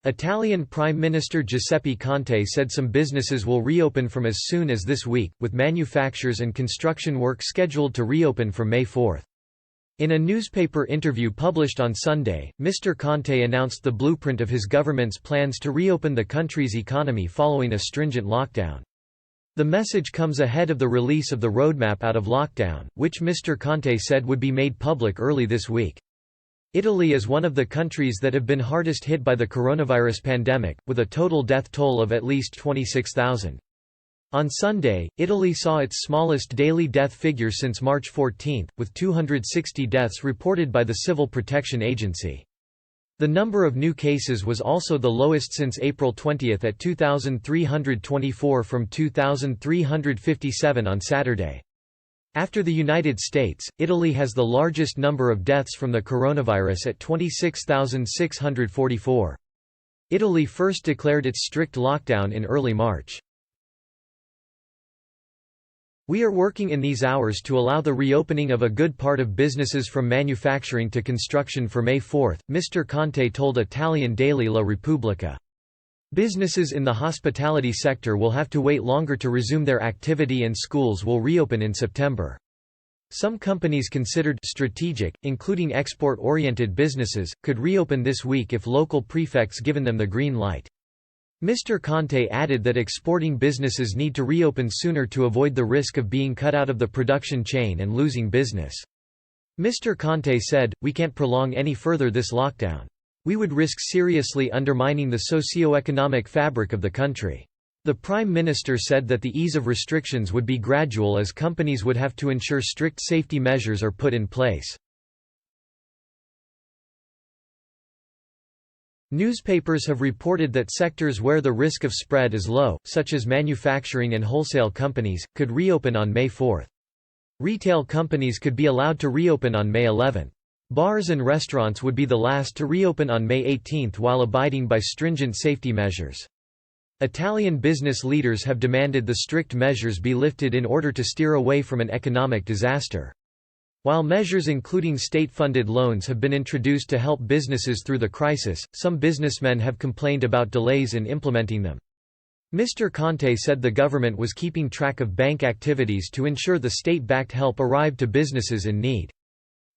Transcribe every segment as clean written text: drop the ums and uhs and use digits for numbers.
Italian Prime Minister Giuseppe Conte said some businesses will reopen from as soon as this week, with manufactures and construction work scheduled to reopen from May 4. In a newspaper interview published on Sunday, Mr. Conte announced the blueprint of his government's plans to reopen the country's economy following a stringent lockdown. The message comes ahead of the release of the roadmap out of lockdown, which Mr. Conte said would be made public early this week. Italy is one of the countries that have been hardest hit by the coronavirus pandemic, with a total death toll of at least 26,000. On Sunday, Italy saw its smallest daily death figure since March 14, with 260 deaths reported by the Civil Protection Agency. The number of new cases was also the lowest since April 20 at 2,324 from 2,357 on Saturday. After the United States, Italy has the largest number of deaths from the coronavirus at 26,644. Italy first declared its strict lockdown in early March. We are working in these hours to allow the reopening of a good part of businesses from manufacturing to construction for May 4, Mr. Conte told Italian daily La Repubblica. Businesses in the hospitality sector will have to wait longer to resume their activity and schools will reopen in September. Some companies considered strategic, including export-oriented businesses, could reopen this week if local prefects given them the green light. Mr. Conte added that exporting businesses need to reopen sooner to avoid the risk of being cut out of the production chain and losing business. Mr. Conte said, "We can't prolong any further this lockdown. We would risk seriously undermining the socio-economic fabric of the country." The Prime Minister said that the ease of restrictions would be gradual as companies would have to ensure strict safety measures are put in place. Newspapers have reported that sectors where the risk of spread is low, such as manufacturing and wholesale companies, could reopen on May 4. Retail companies could be allowed to reopen on May 11. Bars and restaurants would be the last to reopen on May 18 while abiding by stringent safety measures. Italian business leaders have demanded the strict measures be lifted in order to steer away from an economic disaster. While measures including state-funded loans have been introduced to help businesses through the crisis, some businessmen have complained about delays in implementing them. Mr. Conte said the government was keeping track of bank activities to ensure the state-backed help arrived to businesses in need.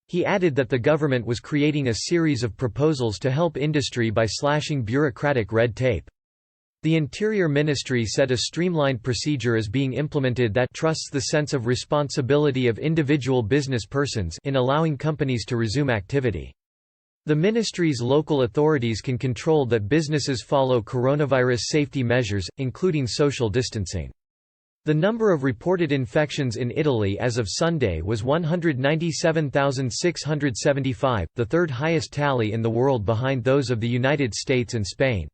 He added that the government was creating a series of proposals to help industry by slashing bureaucratic red tape. The Interior Ministry said a streamlined procedure is being implemented that trusts the sense of responsibility of individual business persons in allowing companies to resume activity. The ministry's local authorities can control that businesses follow coronavirus safety measures, including social distancing. The number of reported infections in Italy as of Sunday was 197,675, the third highest tally in the world behind those of the United States and Spain.